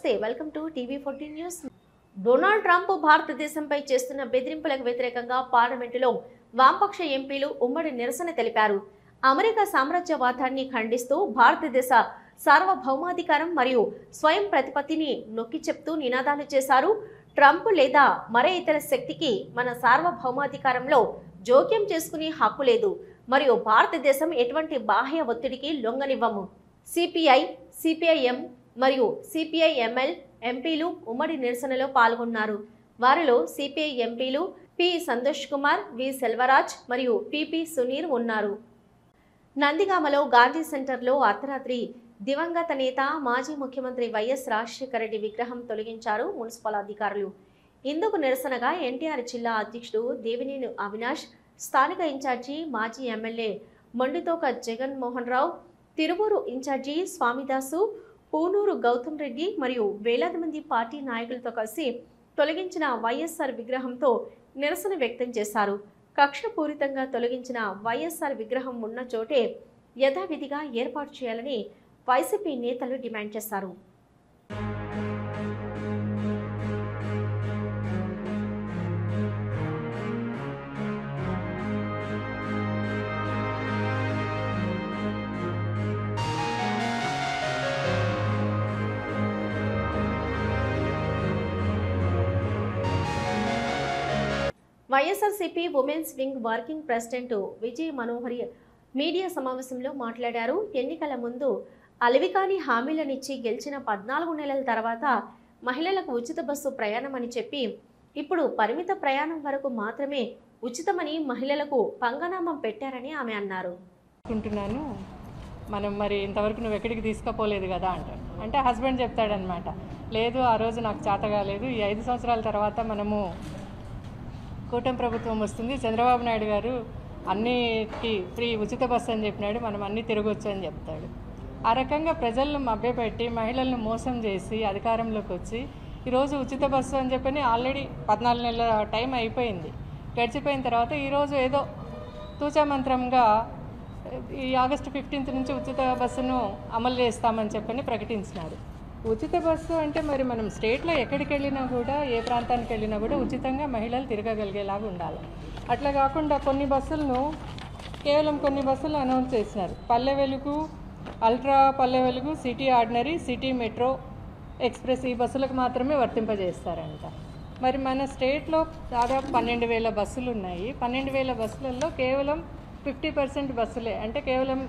నమస్తే welcome to టీవీ14 news. Donald Trump భారతదేశంపై చేస్తున్న బెదిరింపులకు వ్యతిరేకంగా పార్లమెంటులో వామపక్ష ఎంపీలు ఉమ్మడి నిరసన తెలిపారు. అమెరికా సామ్రాజ్యవాదాన్ని ఖండిస్తూ భారతదేశ సార్వభౌమాధికారం మరియు స్వయం ప్రతిపత్తిని నొక్కి చెప్తూ నినాదాలు చేశారు. ట్రంప్ లేదా మరే ఇతర శక్తికి మన సార్వభౌమాధికారంలో జోక్యం చేసుకునే హక్కు లేదు మరియు భారతదేశం ఎటువంటి బాహ్య ఒత్తిడికి లొంగనివ్వము. సిపిఐ, సిపిఐఎం మరియు సిపిఐఎంఎల్ ఎంపీలు ఉమ్మడి నిరసనలో పాల్గొన్నారు. వారిలో సిపిఐ ఎంపీలు పి సంతోష్ కుమార్, వి సెల్వరాజ్ మరియు పిపి సునీర్ ఉన్నారు. నందిగామలో గాంధీ సెంటర్లో అర్ధరాత్రి దివంగత నేత మాజీ ముఖ్యమంత్రి వైఎస్ రాజశేఖర రెడ్డి విగ్రహం తొలగించారు మున్సిపల్ అధికారులు. ఇందుకు నిరసనగా ఎన్టీఆర్ జిల్లా అధ్యక్షుడు దేవినేని అవినాష్, స్థానిక ఇన్ఛార్జి మాజీ ఎమ్మెల్యే మొండితోక జగన్మోహన్ రావు, తిరువూరు ఇన్ఛార్జి స్వామిదాసు, పూనూరు గౌతమ్ రెడ్డి మరియు వేలాది మంది పార్టీ నాయకులతో కలిసి తొలగించిన వైఎస్ఆర్ విగ్రహంతో నిరసన వ్యక్తం చేశారు. కక్షపూరితంగా తొలగించిన వైఎస్ఆర్ విగ్రహం ఉన్న చోటే యథావిధిగా ఏర్పాటు చేయాలని వైసీపీ నేతలు డిమాండ్ చేశారు. YSRCP women's wing working president Vijay Manohari media సమావేశంలో మాట్లాడారు. ఎన్నికల ముందు అలవికాని హామీలనిచ్చి గెలిచిన 14 నెలల తర్వాత మహిళలకు ఉచిత బస్సు ప్రయాణం అని చెప్పి ఇప్పుడు పరిమిత ప్రయాణం వరకు మాత్రమే ఉచితమని మహిళలకు పంగనామం పెట్టారని ఆమె అన్నారు. మనం మరి ఇంతవరకు నువ్వు ఎక్కడికి తీసుకుపోలేదు కదా అంటారు. అంటే హస్బెండ్ చెప్తాడనమాట, లేదు ఆ రోజు నాకు చేత కాలేదు, ఈ 5 సంవత్సరాల తర్వాత మనము కూటమి ప్రభుత్వం వస్తుంది, చంద్రబాబు నాయుడు గారు అన్నిటికీ ఫ్రీ ఉచిత బస్సు అని చెప్పినాడు, మనం అన్నీ తిరగొచ్చు అని చెప్తాడు. ఆ రకంగా ప్రజలను మభ్యపెట్టి మహిళలను మోసం చేసి అధికారంలోకి వచ్చి ఈరోజు ఉచిత బస్సు అని చెప్పని ఆల్రెడీ 14 నెలల టైం అయిపోయింది. గడిచిపోయిన తర్వాత ఈరోజు ఏదో తూచామంత్రంగా ఈ ఆగస్టు 15 నుంచి ఉచిత బస్సును అమలు చేస్తామని చెప్పని ప్రకటించినారు. ఉచిత బస్సు అంటే మరి మనం స్టేట్లో ఎక్కడికి వెళ్ళినా కూడా, ఏ ప్రాంతానికి వెళ్ళినా కూడా ఉచితంగా మహిళలు తిరగగలిగేలాగా ఉండాలి. అట్లా కాకుండా కేవలం కొన్ని బస్సులు అనౌన్స్ చేసినారు. Palle Velugu, ultra Palle Velugu, city ordinary, city metro express ఈ బస్సులకు మాత్రమే వర్తింపజేస్తారంట. మరి మన స్టేట్లో దాదాపు 12,000 బస్సులు ఉన్నాయి. 12,000 బస్సులలో కేవలం 50% బస్సులే, అంటే కేవలం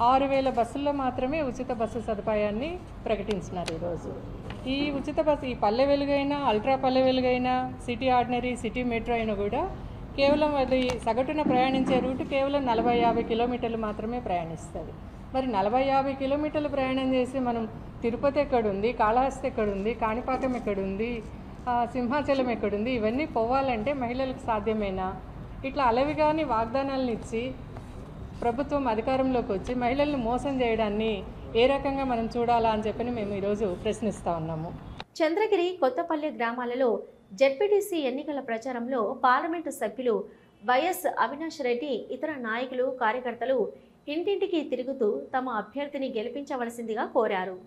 6,000 బస్సుల్లో మాత్రమే ఉచిత బస్సు సదుపాయాన్ని ప్రకటించినారు. ఈరోజు ఈ ఉచిత బస్సు, ఈ పల్లె వెలుగైనా, అల్ట్రా పల్లె వెలుగైనా, సిటీ ఆర్డినరీ, సిటీ మెట్రో అయినా కూడా కేవలం అది సగటున ప్రయాణించే రూటు కేవలం 40-50 కిలోమీటర్లు మాత్రమే ప్రయాణిస్తుంది. మరి 40-50 కిలోమీటర్లు ప్రయాణం చేసి మనం తిరుపతి ఎక్కడుంది, కాళహస్తి ఎక్కడుంది, కాణిపాకం ఎక్కడుంది, సింహాచలం ఎక్కడుంది, ఇవన్నీ పోవాలంటే మహిళలకు సాధ్యమేనా? ఇట్లా అలవిగాని వాగ్దానాలను ఇచ్చి ప్రభుత్వం అధికారంలోకి వచ్చి మహిళలను మోసం చేయడాన్ని ఏ రకంగా మనం చూడాలా అని చెప్పని మేము ఈరోజు ప్రశ్నిస్తూ ఉన్నాము. చంద్రగిరి, కొత్తపల్లి గ్రామాలలో జెడ్పీటీసీ ఎన్నికల ప్రచారంలో పార్లమెంటు సభ్యులు వైఎస్ అవినాష్ రెడ్డి, ఇతర నాయకులు, కార్యకర్తలు ఇంటింటికి తిరుగుతూ తమ అభ్యర్థిని గెలిపించవలసిందిగా కోరారు.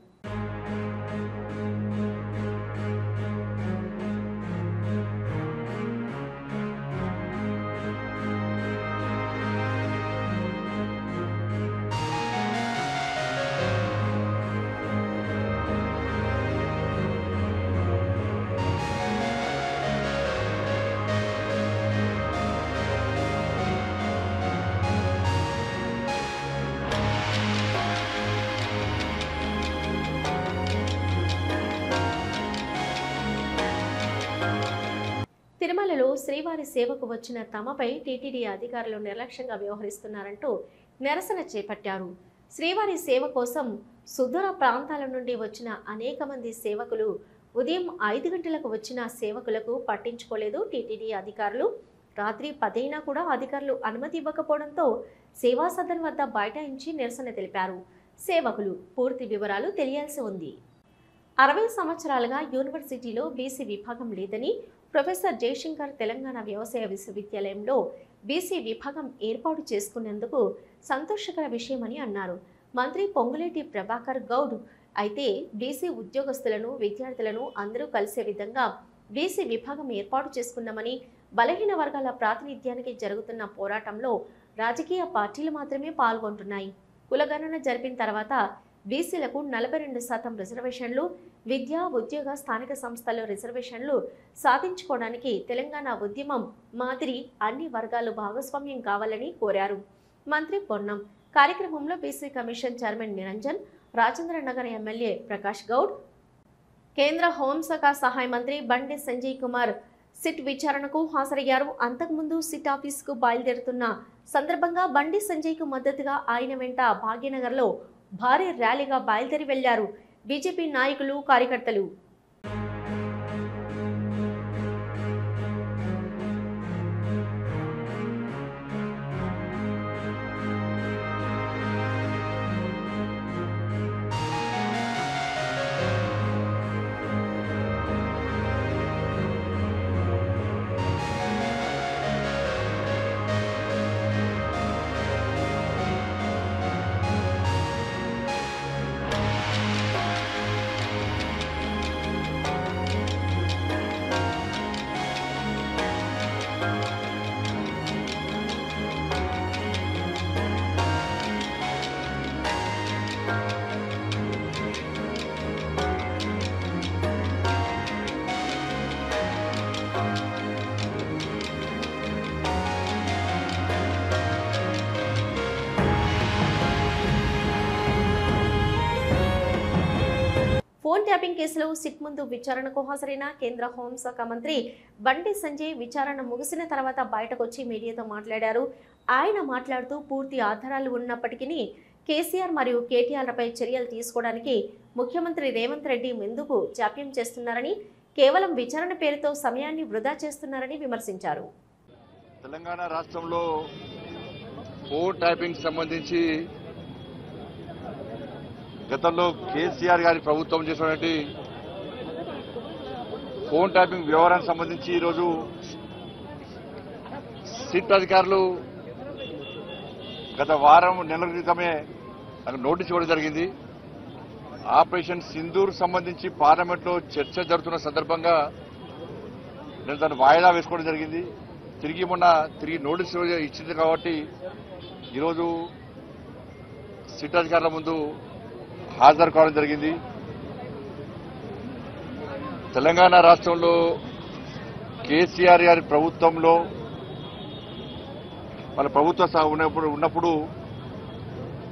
తిరుమలలో శ్రీవారి సేవకు వచ్చిన తమపై టీటీడీ అధికారులు నిర్లక్ష్యంగా వ్యవహరిస్తున్నారంటూ నిరసన చేపట్టారు. శ్రీవారి సేవ కోసం సుదూర ప్రాంతాల నుండి వచ్చిన అనేక మంది సేవకులు ఉదయం 5 గంటలకు వచ్చిన సేవకులకు పట్టించుకోలేదు టీటీడీ అధికారులు. రాత్రి 10 అయినా కూడా అధికారులు అనుమతి ఇవ్వకపోవడంతో సేవా సదన్ వద్ద బైఠాయించి నిరసన తెలిపారు. సేవకులు పూర్తి వివరాలు తెలియాల్సి ఉంది. 60 సంవత్సరాలుగా యూనివర్సిటీలో బీసీ విభాగం లేదని ప్రొఫెసర్ జయశంకర్ తెలంగాణ వ్యవసాయ విశ్వవిద్యాలయంలో బీసీ విభాగం ఏర్పాటు చేసుకునేందుకు సంతోషకర విషయమని అన్నారు. మంత్రి పొంగులేటి ప్రభాకర్ గౌడ్ అయితే బీసీ ఉద్యోగస్తులను విద్యార్థులను అందరూ కలిసే విధంగా బీసీ విభాగం ఏర్పాటు చేసుకున్నామని, బలహీన వర్గాల ప్రాతినిధ్యానికి జరుగుతున్న పోరాటంలో రాజకీయ పార్టీలు మాత్రమే పాల్గొంటున్నాయి. కులగణన జరిపిన తర్వాత బీసీలకు 42% రిజర్వేషన్లు, విద్యా ఉద్యోగ స్థానిక సంస్థల్లో రిజర్వేషన్లు సాధించుకోవడానికి తెలంగాణ ఉద్యమం మాదిరి అన్ని వర్గాలు భాగస్వామ్యం కావాలని కోరారు మంత్రి పొన్నం. కార్యక్రమంలో BC commission chairman Niranjan, Rajendranagar MLA Prakash Goud, కేంద్ర హోంశాఖ సహాయ మంత్రి బండి సంజయ్ కుమార్ సిట్ విచారణకు హాజరయ్యారు. అంతకుముందు సిట్ ఆఫీసుకు బయలుదేరుతున్న సందర్భంగా బండి సంజయ్కు మద్దతుగా ఆయన వెంట భాగ్యనగర్లో భారీ ర్యాలీగా బయలుదేరి వెళ్లారు బీజేపీ నాయకులు, కార్యకర్తలు. ఫోన్ ట్యాపింగ్ కేసులో సిట్ ముందు విచారణకు హాజరైన కేంద్ర హోంశాఖ మంత్రి బండి సంజయ్ విచారణ ముగిసిన తర్వాత బయటకొచ్చి మీడియాతో మాట్లాడారు. ఆయన మాట్లాడుతూ పూర్తి ఆధారాలు ఉన్నప్పటికీ కేసీఆర్ మరియు కేటీఆర్లపై చర్యలు తీసుకోవడానికి ముఖ్యమంత్రి రేవంత్ రెడ్డి ఎందుకు జాప్యం చేస్తున్నారని, కేవలం విచారణ పేరుతో సమయాన్ని వృధా చేస్తున్నారని విమర్శించారు. తెలంగాణ రాష్ట్రంలో ఫోన్ ట్యాపింగ్ సంబంధించి గతంలో కేసీఆర్ గారి ప్రభుత్వం చేసినటువంటి ఫోన్ ట్యాపింగ్ వ్యవహారానికి సంబంధించి ఈరోజు సిట్ అధికారులు గత వారం నెలల క్రితమే నాకు నోటీస్ ఇవ్వడం జరిగింది. ఆపరేషన్ సింధూర్ సంబంధించి పార్లమెంట్లో చర్చ జరుగుతున్న సందర్భంగా నేను దాన్ని వాయిదా వేసుకోవడం జరిగింది. తిరిగి నోటీస్ ఇచ్చింది కాబట్టి ఈరోజు సిట్ అధికారుల ముందు హాజరు కావడం జరిగింది. తెలంగాణ రాష్ట్రంలో కేసీఆర్ గారి ప్రభుత్వంలో వాళ్ళ ప్రభుత్వం ఉన్నప్పుడు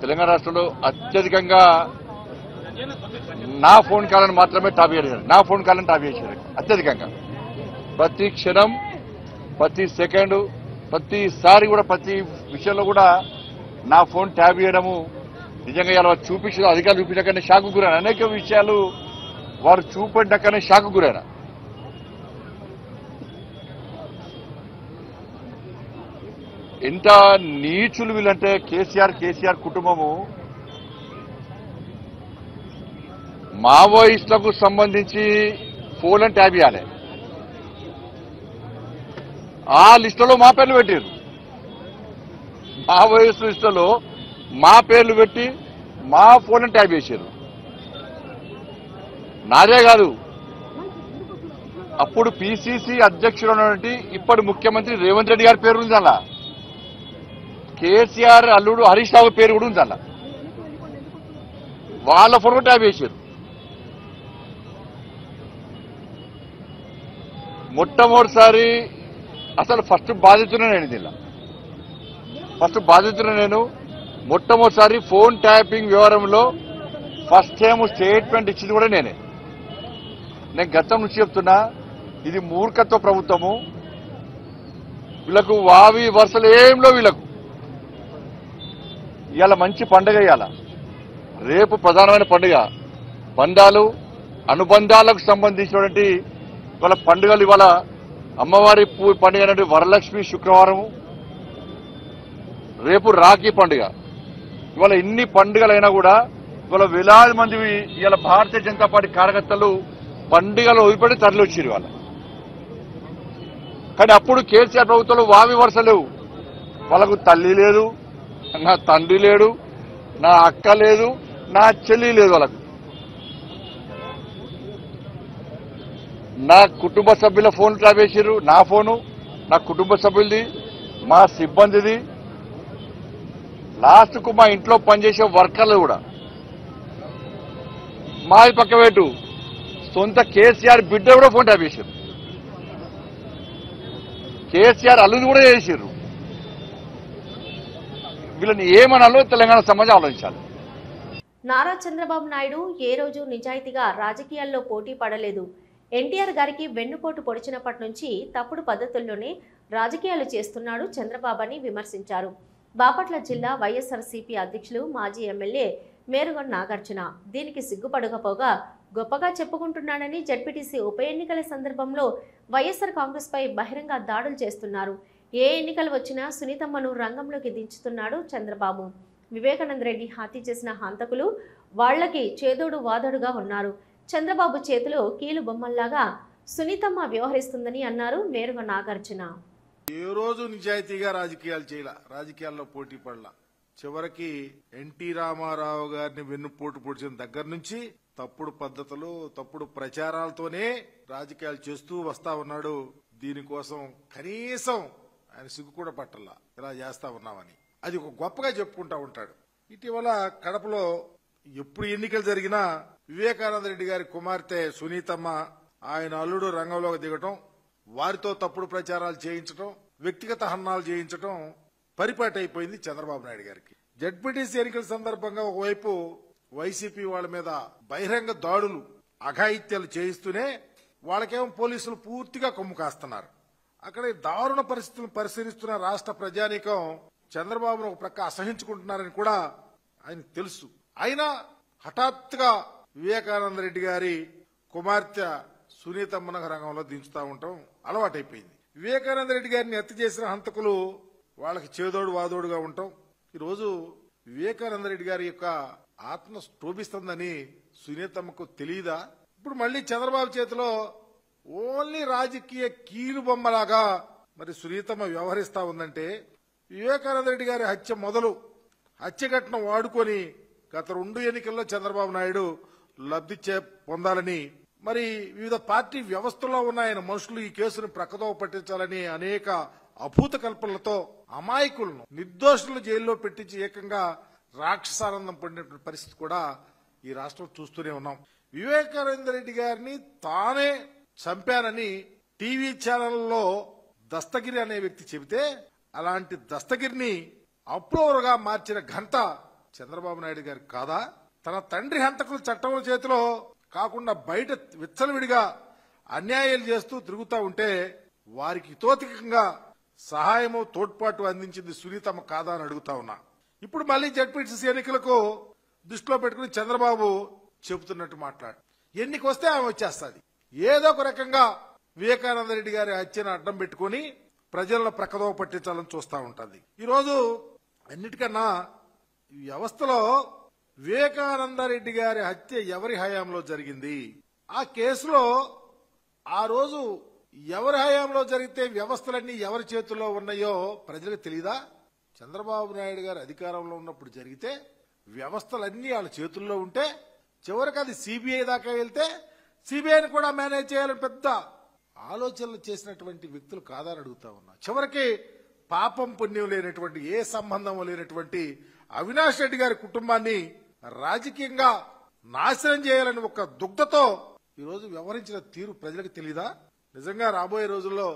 తెలంగాణ రాష్ట్రంలో అత్యధికంగా నా ఫోన్ కాలను మాత్రమే టాప్ చేశారు. అత్యధికంగా ప్రతి క్షణం, ప్రతి సెకండ్, ప్రతిసారి కూడా ప్రతి విషయంలో కూడా నా ఫోన్ ట్యాప్ చేయడము నిజంగా ఇలా చూపించిన అధికారులు చూపించకనే షాకు గురైన అనేక విషయాలు వారు చూపడ్డాకనే షాకు గురైన. ఎంత నీచులు వీళ్ళంటే కేసీఆర్ కుటుంబము మావోయిస్టులకు సంబంధించి ఫోన్ ట్యాబ్ చేయాలి. ఆ లిస్టులో మా పేర్లు పెట్టారు. మావోయిస్టు లిస్టులో మా పేర్లు పెట్టి మా ఫోన్ ట్యాబ్ చేశారు. నాదే కాదు, అప్పుడు పిసిసి అధ్యక్షుడు ఉన్నటువంటి ఇప్పటి ముఖ్యమంత్రి రేవంత్ రెడ్డి గారి పేరు ఉంది అలా, కేసీఆర్ అల్లుడు హరీష్ రావు పేరు కూడా ఉంది అలా. వాళ్ళ ఫోన్ కూడా ట్యాబ్ చేశారు. మొట్టమొదటిసారి అసలు ఫస్ట్ బాధితున్న నేను మొట్టమొదటిసారి ఫోన్ ట్యాపింగ్ వ్యవహారంలో ఫస్ట్ టైం స్టేట్మెంట్ ఇచ్చింది కూడా నేనే. నేను గతం నుంచి చెప్తున్నా, ఇది మూర్ఖత్వ ప్రభుత్వము. వీళ్ళకు వావి వరుసలు ఏంలో వీళ్ళకు. ఇవాళ మంచి పండుగ, ఇవాళ రేపు ప్రధానమైన పండుగ. బంధాలు అనుబంధాలకు సంబంధించినటువంటి వాళ్ళ పండుగలు. ఇవాళ అమ్మవారి పండుగ అంటే వరలక్ష్మి శుక్రవారము, రేపు రాఖీ పండుగ. ఇవాళ ఇన్ని పండుగలైనా కూడా ఇవాళ వేలాది మంది ఇవాళ భారతీయ జనతా పార్టీ కార్యకర్తలు పండుగలు వదిలిపెట్టి తరలి వచ్చారు ఇవాళ. కానీ అప్పుడు కేసీఆర్ ప్రభుత్వంలో వావి వరుస లేవు. వాళ్ళకు తల్లి లేదు, నా తండ్రి లేడు, నా అక్క లేదు, నా చెల్లి లేదు. వాళ్ళకు నా కుటుంబ సభ్యుల ఫోన్ ట్రాప్ చేసిర్రు, నా ఫోను, నా కుటుంబ సభ్యులది, మా సిబ్బందిది, లాస్ట్ కు మా ఇంట్లో పనిచేసే వర్కర్లు కూడా. మాది పక్కవేటు సొంత కేసీఆర్ బిడ్డ కూడా ఫోన్ ట్యాప్ చేశారు, కేసీఆర్ అల్లుని కూడా చేసిర్రు. వీళ్ళని ఏమనాలో తెలంగాణ సమాజం ఆలోచించాలి. నారా చంద్రబాబు నాయుడు ఏ రోజు నిజాయితీగా రాజకీయాల్లో పోటీ పడలేదు. ఎన్టీఆర్ గారికి వెన్నుపోటు పొడిచినప్పటి నుంచి తప్పుడు పద్ధతుల్లోనే రాజకీయాలు చేస్తున్నాడు చంద్రబాబు అని విమర్శించారు. బాపట్ల జిల్లా వైఎస్ఆర్సీపీ అధ్యక్షులు మాజీ ఎమ్మెల్యే మేరుగొండ నాగార్జున దీనికి సిగ్గుపడకపోగా గొప్పగా చెప్పుకుంటున్నాడని జడ్పీటీసీ ఉప ఎన్నికల సందర్భంలో వైఎస్ఆర్ కాంగ్రెస్ పై బహిరంగ దాడులు చేస్తున్నారు. ఏ ఎన్నికలు వచ్చినా సునీతమ్మను రంగంలోకి దించుతున్నాడు చంద్రబాబు. వివేకానంద రెడ్డి హత్య చేసిన హంతకులు వాళ్లకి చేదోడు వాదోడుగా ఉన్నారు. చంద్రబాబు చేతిలో కీలు బొమ్మల్లాగా సునీతమ్మ వ్యవహరిస్తుందని అన్నారు మేరుగొండ నాగార్జున. ఏ రోజు నిజాయితీగా రాజకీయాలు చేయాల, రాజకీయాల్లో పోటీ పడలా. చివరికి ఎన్టీ రామారావు గారిని వెన్నుపోటు పొడిచిన దగ్గర నుంచి తప్పుడు పద్ధతులు, తప్పుడు ప్రచారాలతోనే రాజకీయాలు చేస్తూ వస్తా ఉన్నాడు. దీనికోసం కనీసం ఆయన సిగ్గు కూడా పట్టల్లా, ఇలా చేస్తా ఉన్నామని. అది ఒక గొప్పగా చెప్పుకుంటా ఉంటాడు. ఇటీవల కడపలో ఎప్పుడు ఎన్నికలు జరిగినా వివేకానంద రెడ్డి గారి కుమార్తె సునీతమ్మ, ఆయన అల్లుడు రంగంలోకి దిగటం, వారితో తప్పుడు ప్రచారాలు చేయించడం, వ్యక్తిగత హన్నాలు చేయించడం పరిపాటి అయిపోయింది చంద్రబాబు నాయుడు గారికి. జడ్పీటీసీ ఎన్నికల సందర్భంగా ఒకవైపు వైసీపీ వాళ్ళ మీద బహిరంగ దాడులు, అఘాయిత్యాలు చేయిస్తూనే వాళ్ళకేమో పోలీసులు పూర్తిగా కొమ్ము కాస్తున్నారు. అక్కడ దారుణ పరిస్థితులను పరిశీలిస్తున్న రాష్ట్ర ప్రజానీకం చంద్రబాబును ఒక ప్రక్క అసహించుకుంటున్నారని కూడా ఆయన తెలుసు. అయినా హఠాత్తుగా వివేకానంద రెడ్డి గారి కుమార్తె సునీతమ్మన రంగంలో దించుతా ఉండటం అలవాటైపోయింది. వివేకానంద రెడ్డి గారిని హత్య చేసిన హంతకులు వాళ్ళకి చేదోడు వాదోడుగా ఉండటం. ఈరోజు వివేకానంద రెడ్డి గారి యొక్క ఆత్మ క్షోభిస్తుందని సునీతమ్మకు తెలియదా? ఇప్పుడు మళ్లీ చంద్రబాబు చేతిలో ఓన్లీ రాజకీయ కీలు బొమ్మలాగా మరి సునీతమ్మ వ్యవహరిస్తా ఉందంటే, వివేకానంద రెడ్డి గారి హత్య మొదలు హత్య ఘటన వాడుకొని గత 2 ఎన్నికల్లో చంద్రబాబు నాయుడు లబ్ధి పొందాలని, మరి వివిధ పార్టీ వ్యవస్థల్లో ఉన్న ఆయన మనుషులు ఈ కేసును ప్రక్కదోవ పట్టించాలని అనేక అభూత కల్పనలతో అమాయకులను, నిర్దోషులను జైల్లో పెట్టించి ఏకంగా రాక్షసానందం పొందినటువంటి పరిస్థితి కూడా ఈ రాష్ట్రం చూస్తూనే ఉన్నాం. వివేకానంద రెడ్డి గారిని తానే చంపానని టీవీ ఛానల్లో దస్తగిరి అనే వ్యక్తి చెబితే, అలాంటి దస్తగిరిని అప్రూవర్ గా మార్చిన ఘనత చంద్రబాబు నాయుడు గారికి కాదా? తన తండ్రి హంతకులు చట్టం చేతిలో కాకుండా బయట విచ్చలవిడిగా అన్యాయాలు చేస్తూ తిరుగుతా ఉంటే వారికి హితోధికంగా సహాయము, తోడ్పాటు అందించింది సునీతమ్మ కాదా అని అడుగుతా ఉన్నా. ఇప్పుడు మళ్లీ జడ్పీటీసీ ఎన్నికలకు దృష్టిలో పెట్టుకుని చంద్రబాబు చెబుతున్నట్టు మాట్లాడు. ఎన్నిక వస్తే ఆమె వచ్చేస్తుంది. ఏదో ఒక రకంగా వివేకానంద రెడ్డి గారి హత్యను అడ్డం పెట్టుకుని ప్రజలను ప్రక్కదోవ పట్టించాలని చూస్తూ ఉంటుంది. ఈరోజు అన్నిటికన్నా ఈ వ్యవస్థలో వివేకానంద రెడ్డి గారి హత్య ఎవరి హయాంలో జరిగింది, ఆ కేసులో ఆ రోజు ఎవరి హయాంలో జరిగితే వ్యవస్థలన్నీ ఎవరి చేతుల్లో ఉన్నాయో ప్రజలకు తెలియదా? చంద్రబాబు నాయుడు గారు అధికారంలో ఉన్నప్పుడు జరిగితే వ్యవస్థలన్నీ వాళ్ళ చేతుల్లో ఉంటే చివరికి అది సిబిఐ దాకా వెళ్తే సిబిఐని కూడా మేనేజ్ చేయాలని పెద్ద ఆలోచనలు చేసినటువంటి వ్యక్తులు కాదని అడుగుతా ఉన్నా. చివరికి పాపం పుణ్యం లేనటువంటి, ఏ సంబంధం లేనటువంటి అవినాష్ రెడ్డి గారి కుటుంబాన్ని రాజకీయంగా నాశనం చేయాలని ఒక దుగ్ధతో ఈరోజు వ్యవహరించిన తీరు ప్రజలకు తెలీదా? నిజంగా రాబోయే రోజుల్లో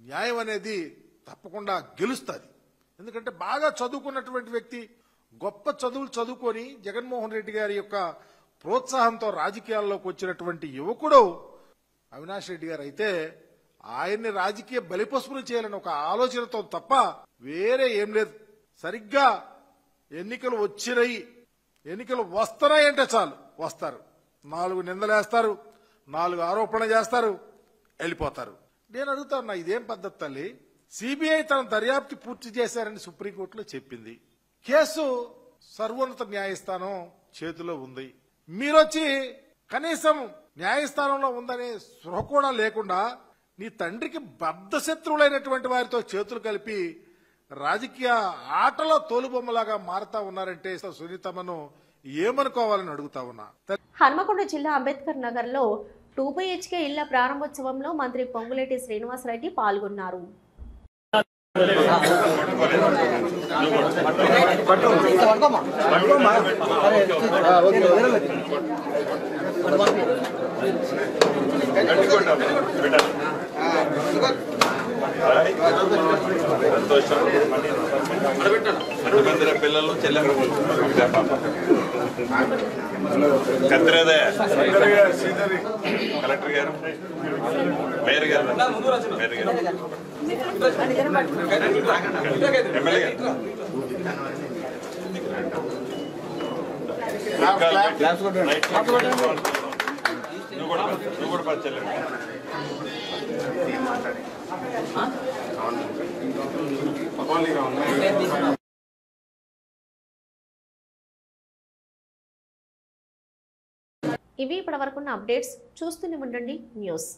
న్యాయం అనేది తప్పకుండా గెలుస్తుంది. ఎందుకంటే బాగా చదువుకున్నటువంటి వ్యక్తి, గొప్ప చదువులు చదువుకొని జగన్మోహన్ రెడ్డి గారి యొక్క ప్రోత్సాహంతో రాజకీయాల్లోకి వచ్చినటువంటి యువకుడు అవినాష్ రెడ్డి గారు అయితే ఆయన్ని రాజకీయ బలిపశువులు చేయాలని ఒక ఆలోచనతో తప్ప వేరే ఏం లేదు. సరిగ్గా ఎన్నికలు వచ్చినాయి, ఎన్నికలు వస్తున్నాయంటే చాలు వస్తారు, 4 నిందలేస్తారు, 4 ఆరోపణలు చేస్తారు, వెళ్ళిపోతారు. నేను అడుగుతా ఉన్నా, ఇదేం పద్ధతి తల్లి? సిబిఐ తన దర్యాప్తు పూర్తి చేశారని సుప్రీంకోర్టులో చెప్పింది. కేసు సర్వోన్నత న్యాయస్థానం చేతిలో ఉంది. మీరొచ్చి కనీసం న్యాయస్థానంలో ఉందనే స్పృహ కూడా లేకుండా నీ తండ్రికి బద్ధశత్రువులైనటువంటి వారితో చేతులు కలిపి రాజకీయ ఆటలో తోలుబొమ్మలాగా మారుతా ఉన్నారంటే సునీతమ్మను ఏమనుకోవాలని అడుగుతా ఉన్నా. హన్మకొండ జిల్లా అంబేద్కర్ నగర్ లో 2 BHK ఇళ్ల ప్రారంభోత్సవంలో మంత్రి పొంగులేటి శ్రీనివాసరెడ్డి పాల్గొన్నారు. పిల్లలు కత్తిరేదే కలెక్టర్ గారు మేయర్ గారు ఎమ్మెల్యే నువ్వు కూడా పరిచయం ఇవి ఇప్పటివరకున్న అప్డేట్స్. చూస్తూనే ఉండండి న్యూస్.